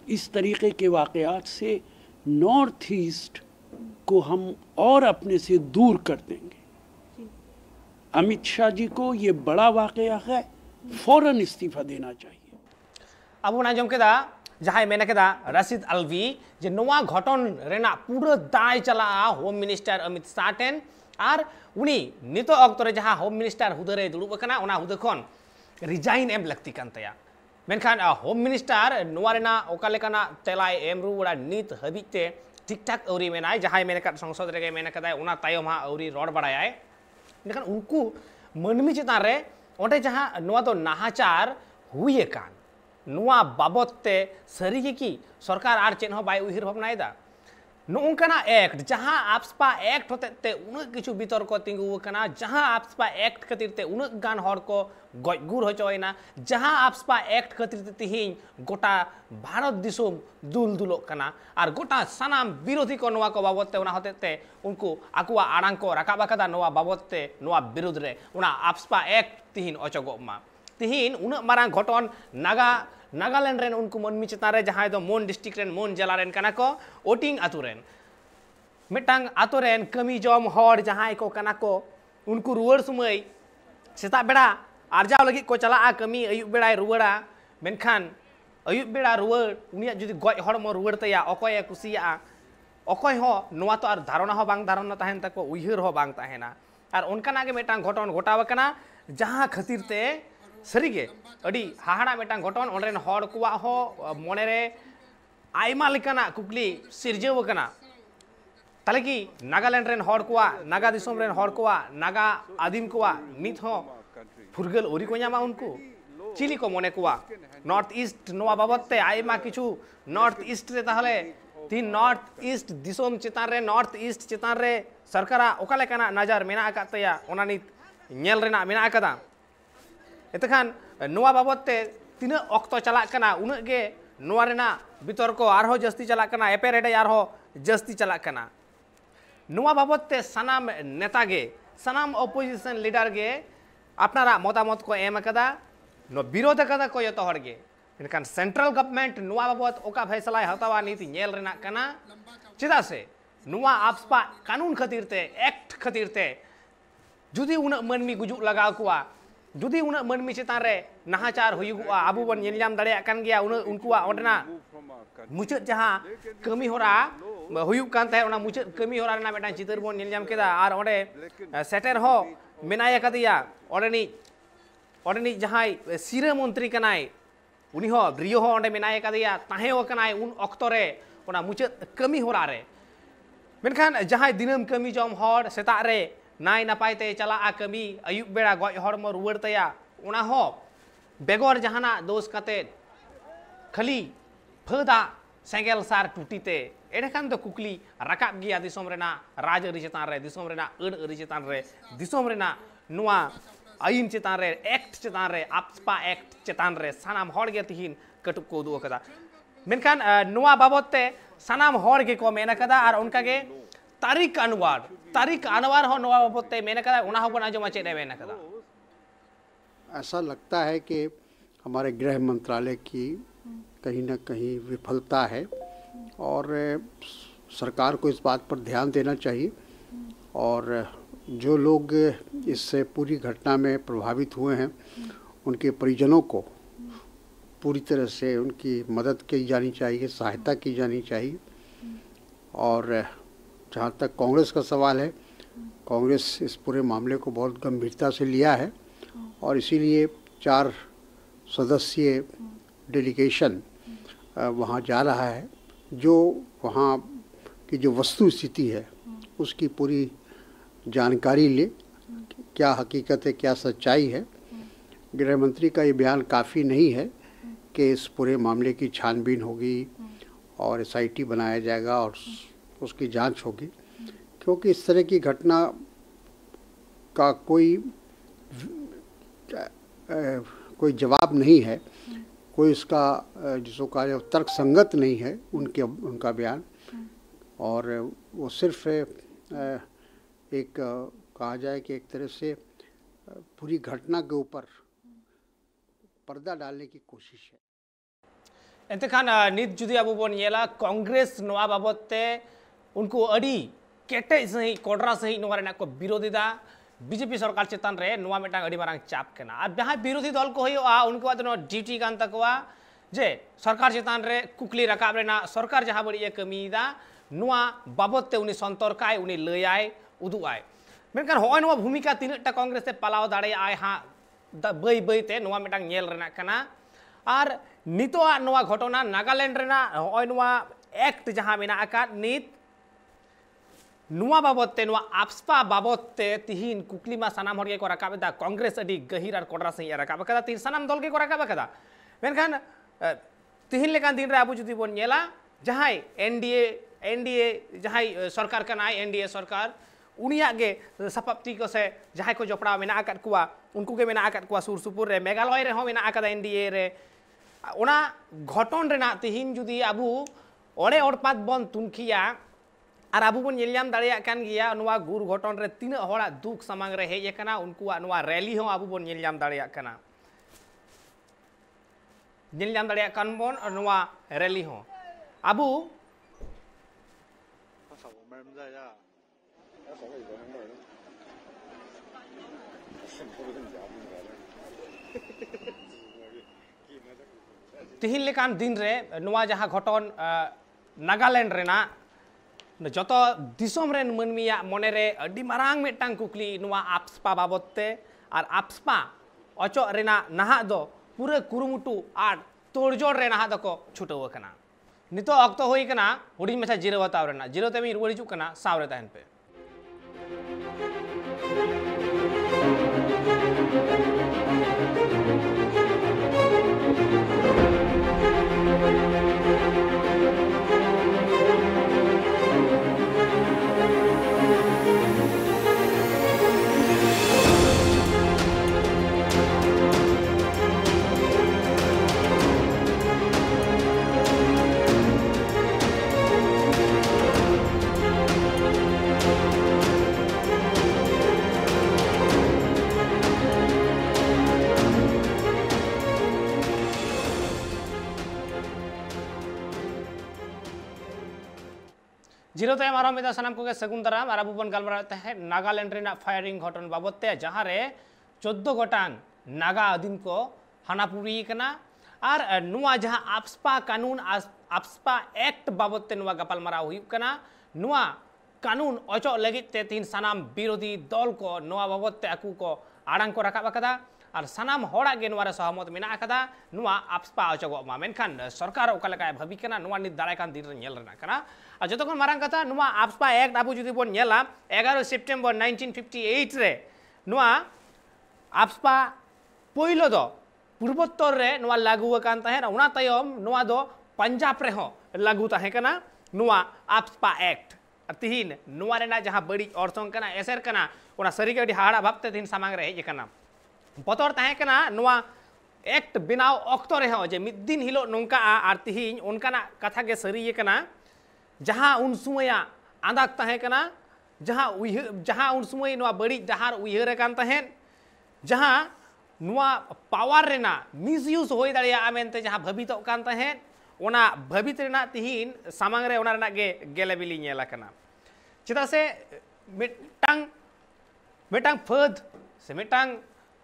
इस तरीके के वाक़यात से नॉर्थ ईस्ट को हम और अपने से दूर कर देंगे। अमित शाह जी को ये बड़ा वाक़या है, फौरन इस्तीफा देना चाहिए। अब बन आंजम केदा जहां मेना केदा रशीद अलवी जे नोआ घटन रेना पूरा दाय चला home minister Amit Shah ten और उनी नितो अक्तरे जहां होम मिनिस्टर हुदरे दुड़ुब कना ओना हुदे खन रिजाइन एम लगती कान तया मेनखान होम मिनिस्टर नोआ रेना ओका लेकाना तेलाय एम रुवड़ा नित हबिते ठीक ठाक औरी मेनाय जहां मेना का संसद रेगे मेना कदा ओना तायम हा औरी रोड बड़ाय मेनखान उनको मनमी चितान रे ओंडे जहां नोआ दो नाहाचार हुए कान नोआ बाबते सरीगे की सरकार आर चेन हो बाय उहिर भावनायदा नोंकना एक्ट जहां आपसपा एक्ट होते ते उन किछु बितर्क तिंगु कना जहां आपसपा एक्ट खातिर ते उन गान हर को गजगुर होचोयना जहां आपसपा एक्ट खातिर ते तिहिं गोटा भारत दिसोम दुल दुलो कना और गोटा सनाम विरोधी को नोआ को बाबते उना होते ते उनको आकुआ आड़ांग को राकाबा कदा नोआ बाबते नोआ विरुद्ध रे उना आपसपा एक्ट तिहिन अचोगोमा तिहिन उन मारांग घटन नागालैंड रेन उनको मनमी चितान रे जहां दो मोन डिस्ट्रिक्ट रेन मोन जिला रेन कना को ओटिंग आतु रेन मिटांग आतु रेन कमी जम हर जहां को कना को उनको रुवर समय सेता बेड़ा आरजाव लगी को चला कमी अयुब बेड़ाय रुवड़ा मेनखान अयुब बेड़ा रुवर उनिया जुदी गज हड़मो रुवर तया अकय कुसिया अकय हो नोआ तो आर धारणा हो बांग धारणा तहन तक उइहर हो बांग तहना और उनकाना के मिटांग घटन घटाव कना जहां खातिर ते सरीगे अड़ी हाहाड़ा मिटांग घटन ओंडरेन हड़ कुआ हो मने रे आयमा लेकाना कुकली सिरजेव कना ताले कि नागालैंड रेन हड़ कुआ नागा दिसोम रेन हड़ कुआ नागा आदिम कुआ नित हो फुरगल ओरी को ᱧᱟᱢᱟ उनको चिली को मने कुआ नॉर्थ ईस्ट नोआ बाबते आयमा किछु नॉर्थ ईस्ट रे ताहले तीन नॉर्थ ईस्ट दिसोम चितान रे नॉर्थ ईस्ट चितान रे सरकारा ओका लेकाना नजर मेना आकातया ओना नित ñel रेना मेना आकादा एतखान नोआ बाबते तीना अक्तो चला कना उना गे नोआ रेना बितर्क आरहो जस्ती चला कना एपेरेडे आरहो जस्ती चला कना नोआ बाबते सनाम नेता गे सनाम अपोजिशन लीडर गे अपनारा मतामत को एम कदा नो विरोध कदा को यतो हड़गे इनकान सेंट्रल गवर्नमेंट नोआ बाबत ओका फैसला हतावा नीति ñel रेना कना चिदा से नोआ आपसपा कानून खातिरते एक्ट खातिरते जुदी उना मनमी गुजु लगाव कुआ जुदी उना मनमी चितान रे नाहाचार हुयुगुआ आबु बन ñelñam दाड़े कान गया उनकुआ ओंडना मुचाद जहां कमी होरा हुयुग कान तहे ओना मुचाद कमी होरा रेना मेटा चितर बन ñelñam केदा आर ओंडे सेटर हो मेनाय कदिया ओंडनी जहां सिरा मंत्री कनाय उनी हो रियो हो ओंडे मेनाय कदिया ताहे हो कनाय उन अक्तो रे ओना मुचाद कमी होरा रे मेनखान जहां दिनम कमी जम हर सेता रे नाय नापायते चला कमी अयुब बेड़ा गज हड़मो रुवर तया उना हो बेगोर जहाना दोष काते खाली फदा सेंगेल सार टूटीते एडेखान तो कुकली राकाब गया दिसोम रेना राज अरी चितान रे दिसोम रेना अड़ अरी चितान रे दिसोम रेना नुआ आईन चितान रे एक्ट चितान रे आपसपा एक्ट चितान रे सानाम हड़ गे तिहिन कटुक को उदु कदा मेनखान नुआ बाबते सानाम हड़ गे को मेना कदा और उनका गे तारीख अनवार हो नोआ बाबते मेना कदा उना हो बना जो मचे दे मेना कदा ऐसा लगता है कि हमारे गृह मंत्रालय की कहीं न कहीं विफलता है और सरकार को इस बात पर ध्यान देना चाहिए और जो लोग इससे पूरी घटना में प्रभावित हुए हैं उनके परिजनों को पूरी तरह से उनकी मदद की जानी चाहिए, सहायता की जानी चाहिए। और जहाँ तक कांग्रेस का सवाल है, कांग्रेस इस पूरे मामले को बहुत गंभीरता से लिया है और इसीलिए 4 सदस्यीय डेलीगेशन वहाँ जा रहा है। जो वहाँ की जो वस्तु स्थिति है उसकी पूरी जानकारी ले, क्या हकीकत है, क्या सच्चाई है। गृह मंत्री का ये बयान काफ़ी नहीं है कि इस पूरे मामले की छानबीन होगी और एसआईटी बनाया जाएगा और उसकी जांच होगी, क्योंकि इस तरह की घटना का कोई जवाब नहीं है, कोई उसका जिसको कहा जाए तर्क संगत नहीं है उनका बयान। और वो सिर्फ एक कहा जाए कि एक तरह से पूरी घटना के ऊपर पर्दा डालने की कोशिश है। एंतेखान नित जुदी अब बन येला कांग्रेस नवा बाबते उनको अड़ी केटे सही कोडरा सही नवा रेना को विरोधी दा बीजेपी सरकार चेतन रे नवा मेटांग अड़ी मारांग चाप केना और जहां विरोधी दल को होया उनको आदनो ड्यूटी कान तकवा जे सरकार चेतन रे कुकली रकाब रेना सरकार जहां बड़ी कमीदा नवा बाबते उनी संतरकाय उनी लयाय उदुआय मेनखान होय नवा भूमिका तीनटा कांग्रेस ते पालाव दाड़े आय हां बई बई ते नवा मेटांग नेल रेना कना और नितोआ नवा घटना नागालैंड रेना होय नवा एक्ट जहां मेना आका नित नुआ बाबते नुआ आपस्पा बाबते तिहिन कुकलीमा सानाम हर को रकाबदा कांग्रेस अडी गहिर और कोडरा सही रकाब कदा तीन सानाम दल के को रकाब कदा मेनखान तिहिन लेकान दिन रे आबु जुदी बोन नेला जहाय एनडीए जहाय सरकार कना एनडीए सरकार उनिया गे सपाप्ति को से जहाय को जपड़ा मेना आकत कुआ उनको के मेना आकत कुआ सुर सुपुर रे मेघालय रे हो मेना आकदा एनडीए रे ओना घटन रेना तिहिन जुदी आबु ओड़े ओड़पात बन तुनखिया और आबू बन नेलयाम दाड़िया कान गिया नुआ गुर घटन रे तीन हड़ा दुख समांग रे हेज कना उनको नुआ रैली हो आबू बन नेलयाम दाड़िया कना नेलयाम दाड़िया कान बन नुआ रैली हो आबू तिहिन लेकान दिन रे नुआ जहां घटन नागालैंड रेना जतो दिसोम रेन मनमिया मने रे अडी मारांग मेटांग कुकली नुआ आपस्पा बाबते और आपस्पा अचो रेना नहा दो पूरे कुरुमुटु आर तोड़जोड़ रे नहा दको छुटो कना नितो अक्तो होई कना हुडी मेछा जिरो बताव रेना जिरो ते मी रुवाड़ हिजु कना सावरे तहन पे जीरो तय मारो मेदा सनाम को सगुन दाराम और आबू बन गलमाराते हैं नागालैंड रेना फायरिंग घटन बाबते जहां रे 14 गोटांग नागा अदीम को हानापुरी कना और नुआ जहां आपस्पा कानून आपस्पा एक्ट बाबते नुआ गपालमारा हुई कना नुआ कानून अचो लगित ते तीन सनाम विरोधी दल को नुआ बाबते आकू को आड़ांग को रकाब कदा और सनाम होड़ा गे नुआ रे सहमत मेना कदा नुआ आपस्पा अचोगो मा मेनखान सरकार ओकालका भाबी कना नुआ नि दाड़ाय कान दिन रे नेल रेना कना और जो तक मारांग कथा नुआ आपस्पा एक्ट आबू जुदी बोन नेला 11 सेप्टेम्बर 1958 रे नुआ आपस्पा पोइलो दो पूर्वोत्तर रे नुआ लागू कान तहे उना तयम नुआ दो पंजाब रे हो लागू तहे कना नुआ आपस्पा एक्ट तिहिन नुआ रेना जहां बड़ी अर्थों कना एसर कना उना सरी के हाड़ा भाबते तिहिन सामांग रे हेज कना बतर तहे कना नुआ एक्ट बिनाव अक्तो रे हो जे मिद दिन हिलो नोंका आर तिहिन उनकाना कथा के सरी कना जहां उन सुमया आंदाक तहे कना जहां उन सुमय नुआ बड़ी डहार उयहर कान तहेन जहां नुआ पावर रेना मिसयूज होय दाड़िया मेनते जहां भबित कान तहेन ओना भबित रेना तिहिन सामांग रे ओना रेना गे गेले बिली नेला कना चेदा से मेटांग फद से मेटांग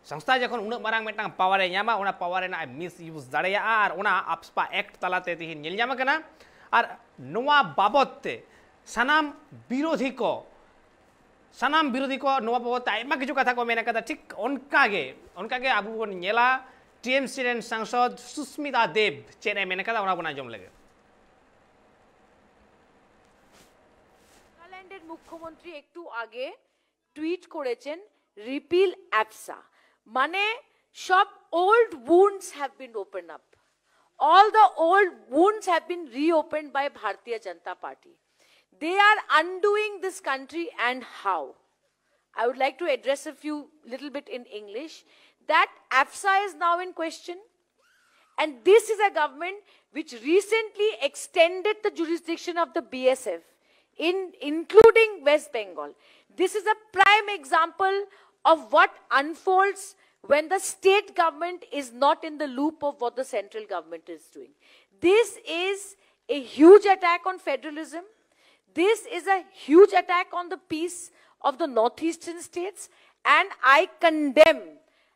संस्था जखन उन मारांग मेटांग पावर न्यामा ओना पावर रेना मिसयूज दाड़िया आर ओना आपस्पा एक्ट तलाते तिहिन नेल न्यामा कना और नुआ बाबते सनाम विरोधी को नुआ बाबते आयमा किछु कथा को मेना कदा ठीक उनका के आबू बन नेला टीएमसी रेन सांसद सुस्मिता देव चेने मेना कदा ओना बना जम लगे নাগাল্যান্ডের মুখ্যমন্ত্রী একটু আগে টুইট করেছেন রিপিল অ্যাপসা মানে সব old wounds have been opened up. All the old wounds have been reopened by Bharatiya Janata Party. They are undoing this country, and how? I would like to address a few little bit in English. That AFSA is now in question, and this is a government which recently extended the jurisdiction of the BSF, including West Bengal. This is a prime example of what unfolds when the state government is not in the loop of what the central government is doing. This is a huge attack on federalism. This is a huge attack on the peace of the northeastern states, and I condemn,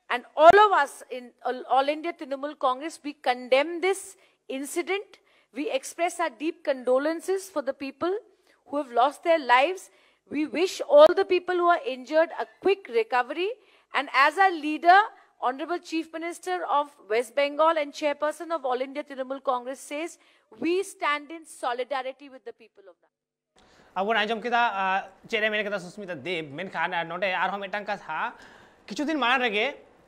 and all of us in All India Trinamool Congress, we condemn this incident. We express our deep condolences for the people who have lost their lives. We wish all the people who are injured a quick recovery, and as our leader, Honorable Chief Minister of West Bengal and Chairperson of All India Trinamool Congress says, we stand in solidarity with the people of that. अब आजम किदा चेरे मेरे कदा सुस्मिता देव main खाना नोटे are हम एटांग का था किछु दिन मार रगे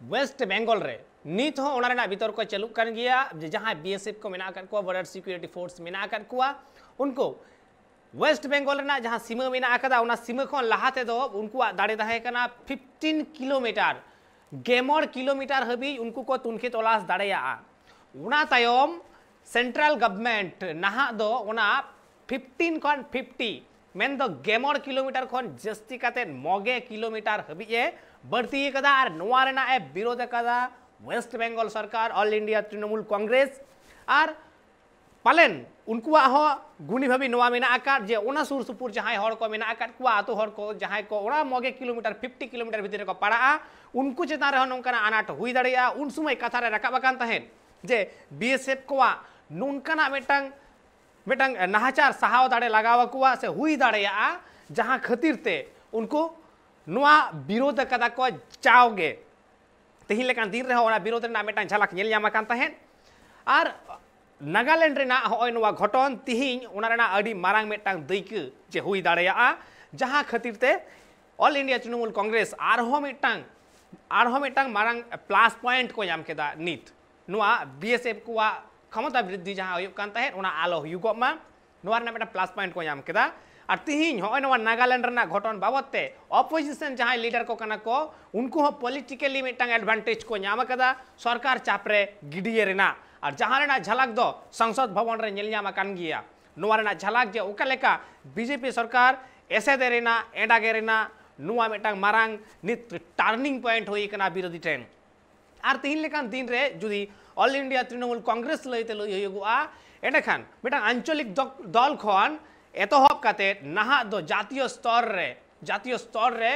वेस्ट बंगाल रे नीत हो ओना रेना भीतर को चालू कर गया जहां बीएसएफ को मेना कर को बॉर्डर सिक्योरिटी फोर्स मेना कर को उनको वेस्ट बंगाल रेना जहां सीमा मेना आकदा उना सीमा खन लाहाते दो उनको दाड़े दाहे कना 15 किलोमीटर गेमर किलोमीटर हबी उनको को तुनखे तलाश दाड़ेया उना तायम सेंट्रल गवर्नमेंट नाहा दो उना 15 खन 50 मेन दो गेमर किलोमीटर खन जस्ती काते मगे किलोमीटर हबी ए बढ़ती कदा और नोआ रेना ए विरोध कदा वेस्ट बंगाल सरकार ऑल इंडिया तृणमूल कांग्रेस और पालेन उनको हो गुनी भाभी नोआ मेना आकार जे ओना सुर सुपुर जहां हर को मेना आकार को आतो हर को जहां को ओना मगे किलोमीटर 50 किलोमीटर भीतर को पड़ा उनको चेता रह नोंकना अनाट हुई दाड़िया उन समय कथा रे रकाब कान तहेन जे बीएसएफ को नोंकना मेटंग नाहाचार सहाव दाड़े लगावा को से हुई दाड़िया जहां खातिर ते उनको नोआ विरोध कदा को चाओगे तेही लेकान दिन रह ओना विरोध ना मेटंग झलक नेल ᱧᱟᱢ कान तहेन और नागालैंड रेना होय नोआ घटन तिहिं ओना रेना अडी मारांग मेटंग दैक जे हुई दाड़िया जहां खातिर ते ऑल इंडिया तृणमूल कांग्रेस आरहो मेटंग मारांग प्लस पॉइंट को ᱧᱟᱢ केदा नित नोआ बीएसएफ को क्षमता वृद्धि जहां होय कान तहेन ओना आलो हुगमा नोआ रेना मेटा प्लस पॉइंट को ᱧाम केदा और तिहिं होय नोआ नागालैंड रेना घटन बाबते अपोजिशन जहां लीडर को कना को उनको हो पॉलिटिकली मेटंग एडवांटेज को ᱧाम कदा सरकार चापरे गिडिये रेना और जहां रेना झलक दो संसद भवन रे नेल ᱧाम कान गिया नोआ रेना झलक जे ओका लेका बीजेपी सरकार एसे दे रेना एडागे रेना नोआ मेटंग मारांग नित टर्निंग पॉइंट होई कना विरोधी ट्रेन और तिहिं लेकान दिन रे जुदी ऑल इंडिया तृणमूल कांग्रेस लइते लइ होयगुआ एंडखान मेटंग आंचलिक दल खन एतहब काते नाहा दो जातीय स्तर रे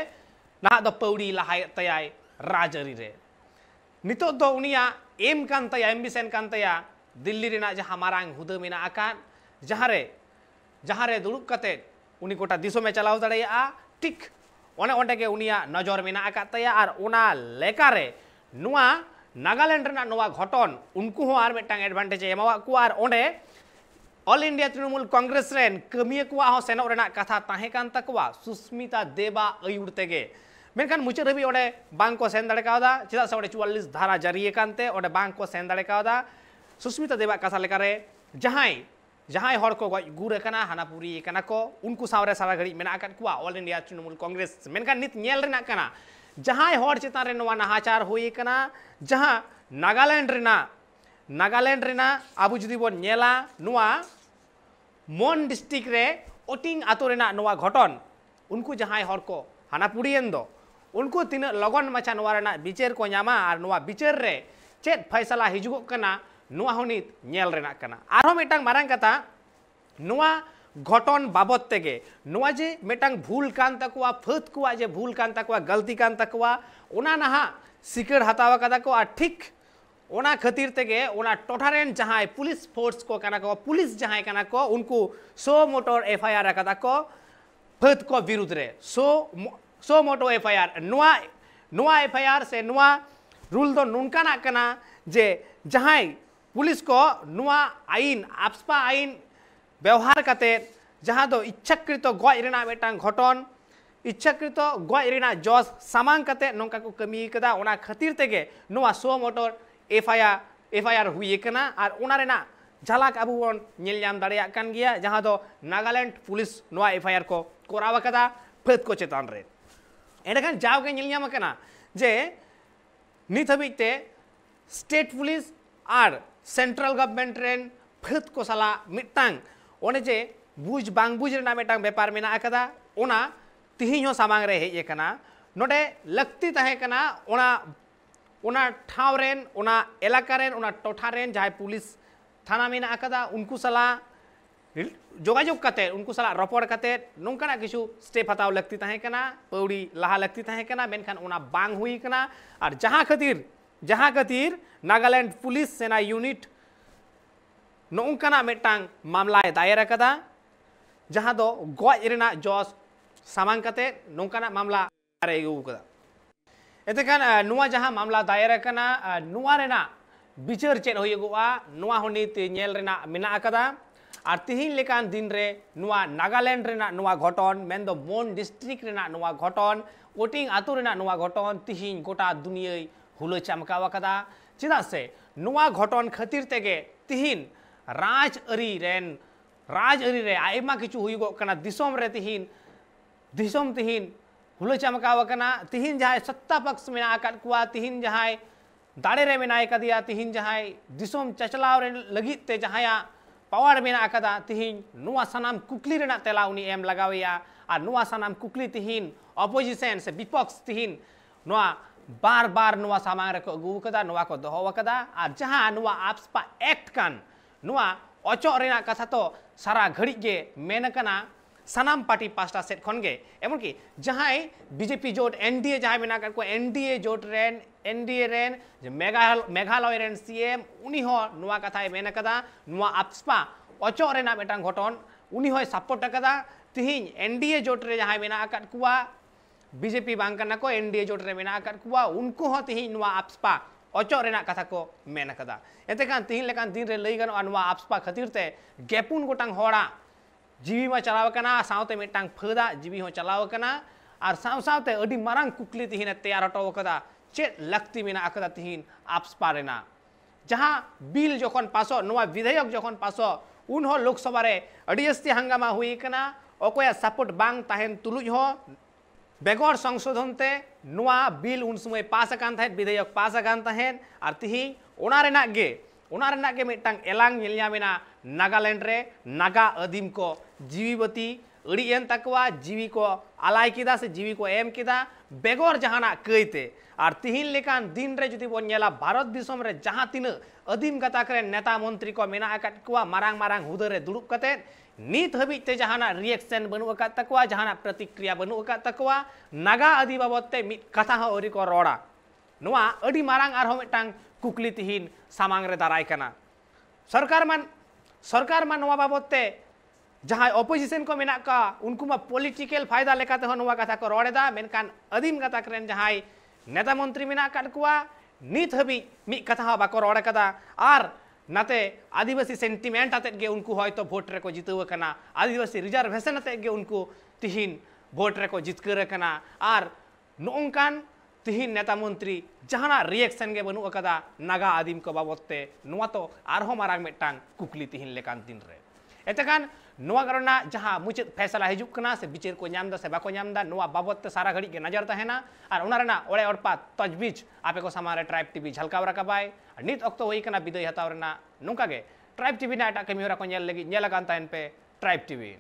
नाहा दो पौड़ी लहाय तयाय राजरी रे नितो दो उनिया एम कान तया एम्बिशन कान तया दिल्ली रेना जहां मारांग हुदा मेना आकान जहां रे दुड़ुब काते उनी गोटा दिसो में चलाव दाड़ेया ठीक ओने ओंडे के उनिया नजर मेना आका तया और ओना लेकारे नुआ नागालैंड रेना नोआ घटन उनको हो आर मेटंग एडवांटेज एमावा को और ओंडे ऑल इंडिया तृणमूल कांग्रेस रेन कमिया को हो सेनो रेना कथा ताहे कान तकवा सुस्मिता देबा अयुड़ तेगे मेनखान मुचाद हबी ओडे बांग को सेन दाड़े कावदा चेदा से ओडे 44 धारा जारी कानते ओडे बांग को सेन दाड़े कावदा सुस्मिता देबा कथा लेकारे जहां हर को गुर कना हानापुरी कना को उनको सावरे सारा घड़ी मेना आकन को ऑल इंडिया तृणमूल कांग्रेस मेनखान नित नेल रेना कना जहां हर चेतान रे नोआ नाहाचार होई कना जहां नागालैंड रेना आबु जुदी बन नेला नोआ मन डिस्ट्रिक्ट रे ओटिंग आतो रेना नोआ घटन उनको जहां हर को हानापुरीन दो उनको तीन लगन माछा नोआ रेना विचार को ᱧᱟᱢᱟ और नोआ विचार रे चेत फैसला हिजुगो कना नोआ होनित नेल रेना कना आरो मेटांग मारांग कथा नोआ घटन बाबत तेगे नोआ जे मेटांग भूल कान तकवा फत कुआ जे भूल कान तकवा गलती कान तकवा ओना नाहा सिकर हतावा कदा को आ ठीक ओना खातिर तेगे ओना टोठारेन जहां पुलिस फोर्स को कना को पुलिस जहां कना को उनको सो मोटर एफआईआर कदा को फत को विरुद्ध रे सो मोटो एफआईआर नोआ एफआईआर से नोआ रूल दो नुनकाना कना जे जहां पुलिस को नोआ आईन आपस्पा आईन व्यवहार करते जहां दो इच्छाकृत गज रेना मेटांग घटन इच्छाकृत गज रेना जस सामांग करते नोंका को कमी कदा ओना खातिर तेगे नोआ सो मोटर एफआईआर हुई कना और ओना रेना झलक अबु बन नेल ᱧᱟᱢ दाड़िया कान गिया जहां दो नागालैंड पुलिस नोआ एफआईआर को कोरावा कदा फत को चेतान रे एंडखान जावगे नेल ᱧᱟᱢ कना जे नित हबीते स्टेट पुलिस और सेंट्रल गवर्नमेंट रेन फत को सला मिटांग ओने जे बुझ बांग बुझ रेना मेटांग व्यापार मेना आकदा ओना तिहिं हो सामांग रे हेज कना नोडे लक्ति ताहे कना ओना ठाव रेन ओना एलाका रेन ओना टोठा रेन जहां पुलिस थाना मेना akada unku sala जोगाजोग कते उनको सला रपड़ कते नोंकना किछु स्टेप हताव लगती तहे कना पौड़ी लाहा लगती तहे कना मेनखान उना बांग हुई कना और जहां खातिर नागालैंड पुलिस सेना यूनिट नोंकना मेटांग मामला दायर कदा जहां दो गॉज रेना जॉस सामान कते नोंकना मामला आरे गु कदा एतेखान नुवा जहां मामला दायर कना नुवा रेना बिचार चेद होयगुआ नुवा होनित नेल रेना मेना कदा और तिहिन लेकान दिन रे नुआ नागालैंड रेना नुआ घटन मेन दो मोन डिस्ट्रिक्ट रेना नुआ घटन वोटिंग आतु रेना नुआ घटन तिहिन गोटा दुनिया हुलो चमकावा कदा चिदा से नुआ घटन खातिर तेगे तिहिन राज अरी रे आयमा किछु हुइगो कना दिसोम रे तिहिन हुलो चमकावा कना तिहिन जहाय सत्ता पक्ष में आकाद कुआ तिहिन जहाय दाड़े रे मेनाय कदिया तिहिन जहाय दिसोम चचलाव रे लगित ते जहाया पावर मेना कदा तिहिन नुआ सनाम कुकली रेना तेला उनी एम लगावया और नुआ सनाम कुकली तिहिन अपोजिशन से विपक्ष तिहिन नुआ बार नुआ सामांग रे को अगु कदा नुआ को दोहो कदा और जहां नुआ आपसपा एक्ट कान नुआ अचो रेना कथा तो सारा घड़ी के मेन कना सनाम पार्टी पास्टा सेट खनगे एमनकी जहां बीजेपी जोट एनडीए जहां मेना को एनडीए जोट रेन एनडीए रेन मेघालय रेन सीएम उनी हो नुआ कथा मेन कदा नुआ आपसपा अचो रेना मेटांग घटन उनी हो सपोर्ट कदा तिहिन एनडीए जोट रे जहां मेना अकाद कुआ बीजेपी बांग कना को एनडीए जोट रे मेना अकाद कुआ उनको हो तिहिन नुआ आपसपा अचो रेना कथा को मेन कदा एतेखान तिहिन लेकान दिन रे लई गन नुआ आपसपा खातिर ते गेपुन गोटांग होड़ा जीवी में चलाव कना साउते मेटांग फदा जीवी हो चलाव कना और साउते अडी मारांग कुकली तिहिन तैयार हटो कदा चेत लगती मेना अकदा तिहिन आपसपा रेना जहां बिल जखन पासो नुआ विधेयक जखन पासो उन हो लोकसभा रे अडी अस्ती हंगामा हुई कना ओकोया सपोर्ट बांग ताहेन तुलुज हो बेगोर संशोधन ते नुआ बिल उन समय पास अकान थाहेन विधेयक पास अकान थाहेन और तिहिन ओना रेना गे मेटांग एलांग नेलयामेना नागालैंड रे नागा आदिम को जीवीबती अड़ी एन तकवा जीवी को आलाय किदा से जीवी को एम किदा बेगोर जहाना कईते और तिहिन लेकान दिन रे जुदी बोन नेला भारत दिसोम रे जहां तीन आदिम गताक रे नेता मंत्री को मेना अकाद कुआ मारांग हुदा रे दुड़ुब कते नित हबी ते जहाना रिएक्शन बनु अकाद तकवा जहाना प्रतिक्रिया बनु अकाद तकवा नागा आदि बाबत ते मिट कथा हो ओरी को रोड़ा नुआ अड़ी मारांग आरहो मेटांग कुकली तिहिन सामांग रे दाराय कना सरकार मा नुआ बाबत ते जहां अपोजिशन को मेना का उनको मा पॉलिटिकल फायदा लेकाते हो नुआ कथा को रोड़ेदा मेनकान आदिम गताक रेन जहां नेता मंत्री मेना काड कुआ नित हबी मी कथा हो बाको रोड़ कदा और नाते आदिवासी सेंटिमेंट आते गे उनको होयतो वोट रे को जितव कना आदिवासी रिजर्वेशन आते गे उनको तिहिन वोट रे को जितकर कना और नोंकान तिहिन नेता मंत्री जहाना रिएक्शन गे बनु अकदा नागा आदिम को बाबते नुआ तो आरहो मारांग मेटांग कुकली तिहिन लेकान दिन रे एतेखान नुआ करना जहां मुचाद फैसला हिजुक कना से बिचार को नामदा से बाको नामदा नुआ बाबत सारा घड़ी के नजर तहेना और उना रेना ओड़े ओड़पा तजबीज आपे को सामारे ट्राइब टीवी झलकाव रकाबाय नित अक्तो होई कना विदय हताव रेना नुका गे ट्राइब टीवी ना एटा कैमरा को नेल लगी नेल कान ताइन पे ट्राइब टीवी।